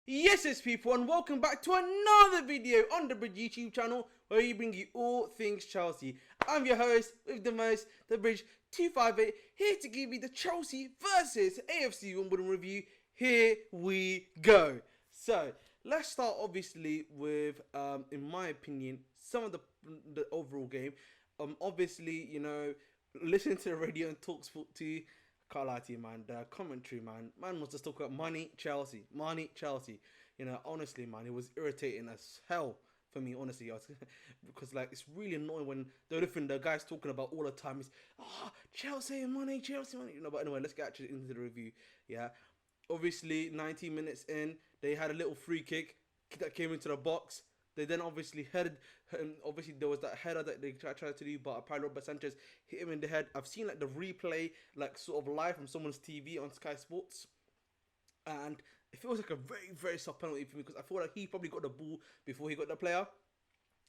Yes, people, and welcome back to another video on the Bridge YouTube channel where we bring you all things Chelsea. I'm your host with the most, the Bridge 258, here to give you the Chelsea versus AFC Wimbledon review. Here we go. So let's start obviously with, in my opinion, some of the overall game. Obviously, listen to the radio and talk sport too. Can't lie to you, man. The commentary, man was just talking about money, Chelsea, money, Chelsea. Honestly, man, it was irritating as hell for me. Honestly, because like it's really annoying when the guys talking about all the time is Chelsea money, Chelsea money. But anyway, let's get actually into the review. Yeah, obviously, 19 minutes in, they had a little free kick that came into the box. They then obviously headed. Obviously, there was that header that they tried to do, but apparently Robert Sanchez hit him in the head. I've seen like the replay, like sort of live from someone's TV on Sky Sports, and it feels like a very, very soft penalty for me because I feel like he probably got the ball before he got the player.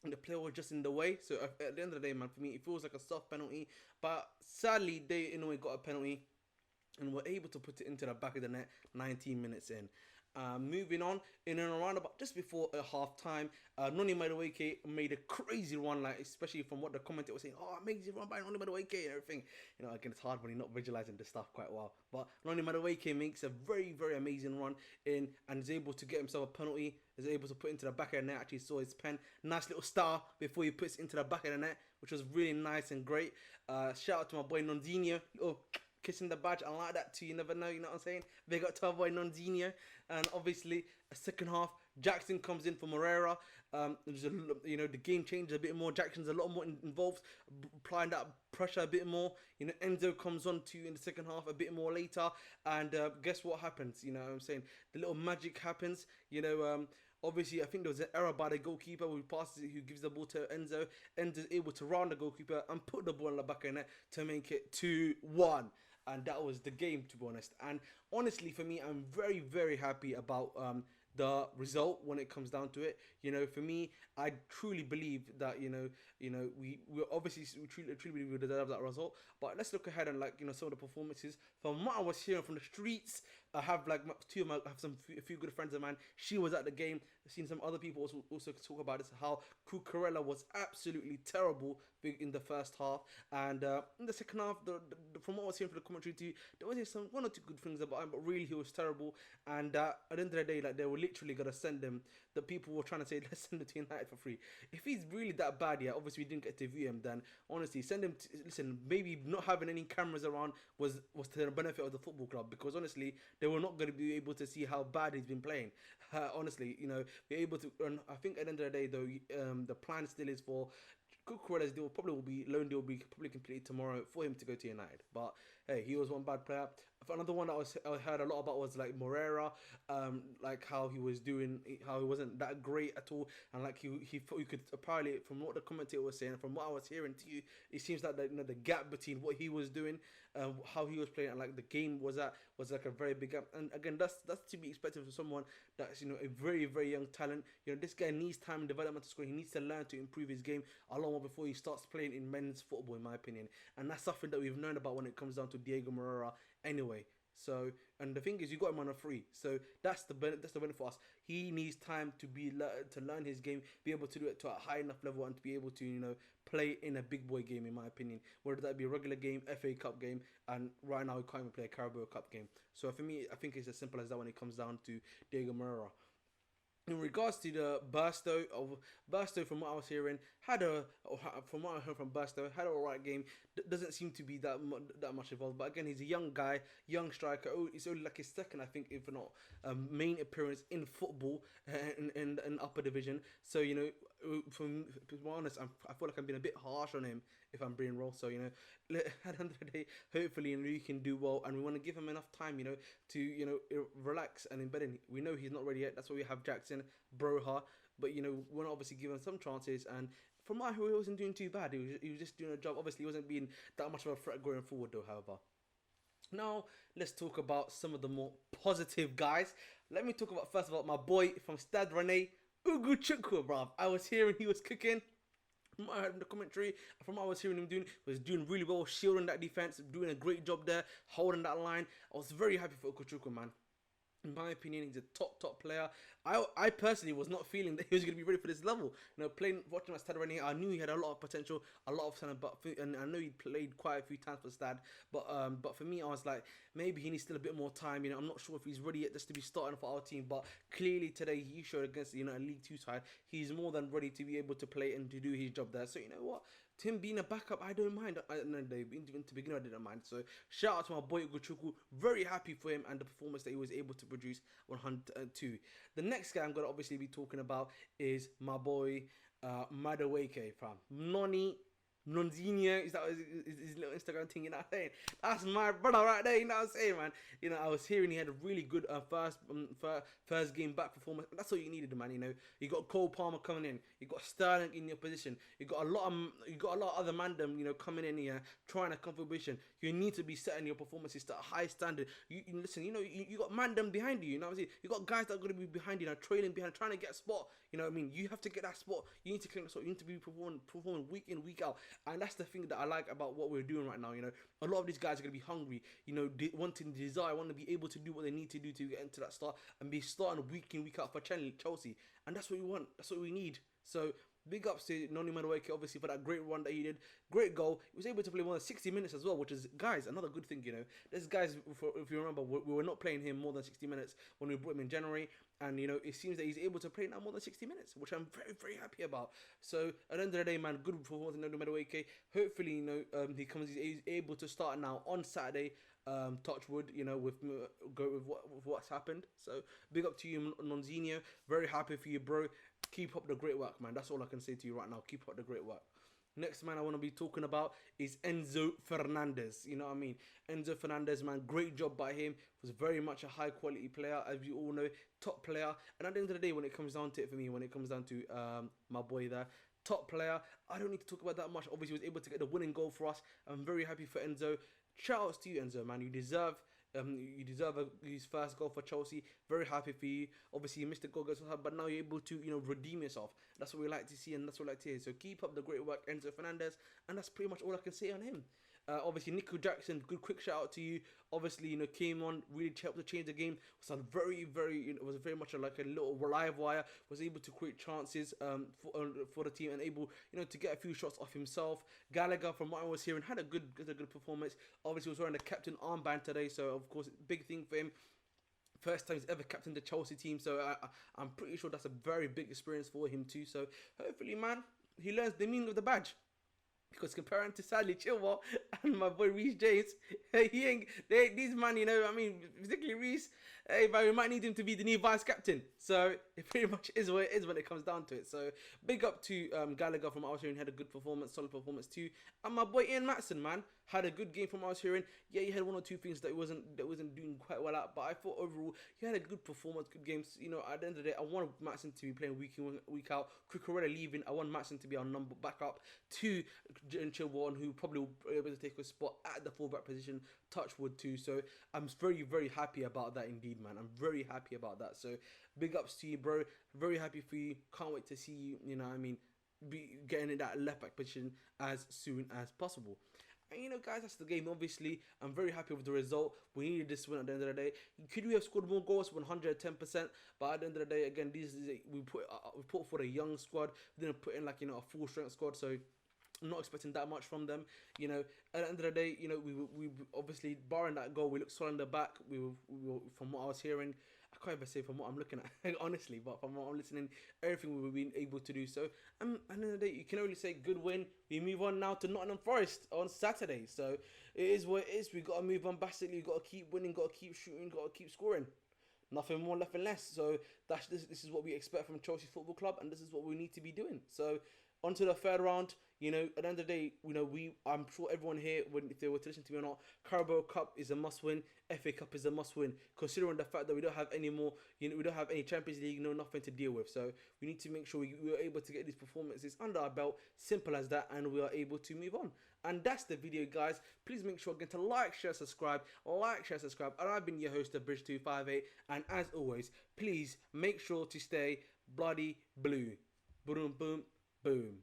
And the player was just in the way. So at the end of the day, man, for me, it feels like a soft penalty. But sadly, they in a way got a penalty and were able to put it into the back of the net 19 minutes in. Moving on, in and around about just before half time, Noni Madueke made a crazy run, like especially from what the commentator was saying. Oh, amazing run by Noni Madueke and everything. Again, it's hard when you're not visualizing the stuff quite well. But Noni Madueke makes a very, very amazing run in and is able to get himself a penalty. Is able to put into the back of the net. Actually saw his pen, nice little star before he puts it into the back of the net, which was really nice and great. Shout out to my boy Nondinho. Kissing the badge, I like that too. You never know, you know what I'm saying? They got to avoid Nondinho, and obviously a second half, Jackson comes in for Moreira. The game changes a bit more. Jackson's a lot more involved, applying that pressure a bit more. Enzo comes on to in the second half a bit more later, and guess what happens? You know what I'm saying? The little magic happens. Obviously, I think there was an error by the goalkeeper who passes it, who gives the ball to Enzo. Enzo's able to round the goalkeeper and put the ball in the back of the net to make it 2-1. And that was the game, to be honest. And honestly, for me, I'm very, very happy about the result when it comes down to it. For me, I truly believe that we obviously we truly believe we deserve that result. But let's look ahead and some of the performances. From what I was hearing from the streets, I have a few good friends of mine. She was at the game. I've seen some other people also talk about this. How Cucurella was absolutely terrible in the first half, and in the second half, from what I was hearing from the commentary too, there was one or two good things about him, but really he was terrible. And at the end of the day, they were literally gonna send him. The people were trying to say, let's send him to United for free. If he's really that bad, yeah, obviously we didn't get to view him. Then honestly, send him. Listen, maybe not having any cameras around was to the benefit of the football club, because honestly, they were not going to be able to see how bad he's been playing. Honestly, be able to. And I think at the end of the day, though, the plan still is for Cucurella's deal loan deal will be probably completed tomorrow for him to go to United. But hey, he was one bad player. Another one that I heard a lot about was like Moreira, like how he was doing, how he wasn't that great at all, and like he could apparently, from what the commentator was saying, from what I was hearing to you, it seems that the gap between what he was doing, how he was playing, and like the game was like a very big gap. And again, that's to be expected for someone that's a very, very young talent. This guy needs time and development to score. He needs to learn to improve his game a lot more before he starts playing in men's football, in my opinion. And that's something that we've known about when it comes down to Diego Moreira anyway. So, and the thing is, you got him on a free, so that's the benefit for us. He needs time to learn his game, be able to do it to a high enough level, and to be able to play in a big boy game, in my opinion. Whether that be a regular game, FA Cup game, and right now he can't even play a Carabao Cup game. So for me, I think it's as simple as that when it comes down to Diego Moreira. In regards to the Burstow, from what I was hearing, from what I heard from Burstow, had an alright game. Doesn't seem to be that much involved, but again, he's a young guy, young striker. It's only like his second, I think, if not main appearance in football in upper division. So to be honest, I feel like I'm being a bit harsh on him, if I'm being real. So at the end of the day, hopefully he can do well, and we want to give him enough time, to relax and embed in. We know he's not ready yet. That's why we have Jackson, Broha, but we're obviously giving him some chances. And from my view, he wasn't doing too bad. He was just doing a job. Obviously, he wasn't being that much of a threat going forward, though. However, now let's talk about some of the more positive guys. Let me talk about first of all my boy from Stade Rennais, Ugu Chukwu, bruv. I was hearing he was cooking. From what I heard in the commentary, from what I was hearing him doing, was doing really well, shielding that defense, doing a great job there, holding that line. I was very happy for Ugu Chukwu, man. In my opinion, he's a top player. I personally was not feeling that he was going to be ready for this level. You know, watching him at Stade Rennais, I knew he had a lot of potential, a lot of talent, and I know he played quite a few times for Stade. But for me, I was like, maybe he needs still a bit more time. You know, I'm not sure if he's ready yet just to be starting for our team. But clearly today, he showed against a League Two side, he's more than ready to be able to play and to do his job there. So you know what? Him being a backup, I don't mind. Even to begin with, I didn't mind. So shout out to my boy Ugochukwu. Very happy for him and the performance that he was able to produce 102. The next guy I'm going to obviously be talking about is my boy Madueke from Noni Nonzinho. Is that his little Instagram thing? You know what I'm saying? That's my brother right there. You know what I'm saying, man? You know, I was hearing he had a really good first game back performance. That's all you needed, man. You know, you got Cole Palmer coming in. You got Sterling in your position. You got a lot of other mandem, coming in here trying to come for position. You need to be setting your performances to a high standard. Listen. You got mandem behind you. You know what I'm saying? You got guys that are going to be behind you, trailing behind, trying to get a spot. You know what I mean? You have to get that spot. You need to claim the spot. You need to be performing week in, week out. And that's the thing that I like about what we're doing right now. You know, a lot of these guys are going to be hungry. You know, wanting desire, want to be able to do what they need to do to get into that start and be starting week in, week out for Chelsea. And that's what we want. That's what we need. So big ups to Noni Madueke, obviously, for that great run that he did. Great goal. He was able to play more than 60 minutes as well, which is, guys, another good thing, This guy's, if you remember, we were not playing him more than 60 minutes when we brought him in January. And, it seems that he's able to play now more than 60 minutes, which I'm very, very happy about. So, at the end of the day, man, good performance in Noni Madueke. Hopefully, he's able to start now on Saturday. Touch wood, with what's happened. So, big up to you, Nonzinho. Very happy for you, bro. Keep up the great work, man. That's all I can say to you right now. Keep up the great work. Next man I want to be talking about is Enzo Fernandez. You know what I mean? Enzo Fernandez, man, great job by him. Was very much a high quality player, as you all know, top player. And at the end of the day, when it comes down to it for me, when it comes down to my boy there, top player, I don't need to talk about that much. Obviously, he was able to get the winning goal for us. I'm very happy for Enzo. Shout outs to you, Enzo, man. You deserve his first goal for Chelsea. Very happy for you. Obviously, you missed the goal, but now you're able to redeem yourself. That's what we like to see, and that's what we like to hear. So keep up the great work, Enzo Fernandez, and that's pretty much all I can say on him. Obviously, Nico Jackson, good quick shout out to you. Obviously, came on, really helped to change the game. Was a very, very, was very much like a little live wire. Was able to create chances for the team and able, to get a few shots off himself. Gallagher, from what I was hearing, had a good performance. Obviously, was wearing the captain armband today, so of course, big thing for him. First time he's ever captained the Chelsea team, so I'm pretty sure that's a very big experience for him too. So hopefully, man, he learns the meaning of the badge. Because comparing to Sadly Chilwell and my boy Reece James, these man, particularly Reece, but we might need him to be the new vice captain. So it pretty much is what it is when it comes down to it. So big up to Gallagher from what I was hearing, had a good performance, solid performance too. And my boy Ian Matson, man, had a good game from what I was hearing. Yeah, he had one or two things that wasn't doing quite well at, but I thought overall he had a good performance, good games. At the end of the day, I want Matson to be playing week in, week out. Cucurella leaving, I want Matson to be our number backup to Chilwell, who probably will be able to take a spot at the fullback position, touch wood too. So I'm very, very happy about that indeed, man. I'm very happy about that. So big ups to you, bro. Very happy for you. Can't wait to see you, be getting in that left back position as soon as possible. And guys, that's the game. Obviously, I'm very happy with the result. We needed this win at the end of the day. Could we have scored more goals? 110%. But at the end of the day, again, we put for a young squad. We didn't put in a full strength squad. So I'm not expecting that much from them. At the end of the day, we obviously, barring that goal, we looked solid in the back. We were, from what I was hearing, I can't even say from what I'm looking at, honestly, but from what I'm listening, everything we've been able to do. So, at the end of the day, you can only say good win. We move on now to Nottingham Forest on Saturday. So, it is what it is. We got to move on. Basically, we got to keep winning, got to keep shooting, got to keep scoring. Nothing more, nothing less. So, this is what we expect from Chelsea Football Club, and this is what we need to be doing. So, on to the third round. At the end of the day, I'm sure everyone here, if they were to listen to me or not, Carabao Cup is a must-win. FA Cup is a must-win. Considering the fact that we don't have any more, we don't have any Champions League, nothing to deal with. So we need to make sure we are able to get these performances under our belt. Simple as that, and we are able to move on. And that's the video, guys. Please make sure again to like, share, subscribe. Like, share, subscribe. And I've been your host, the Bridge258. And as always, please make sure to stay bloody blue. Boom, boom, boom.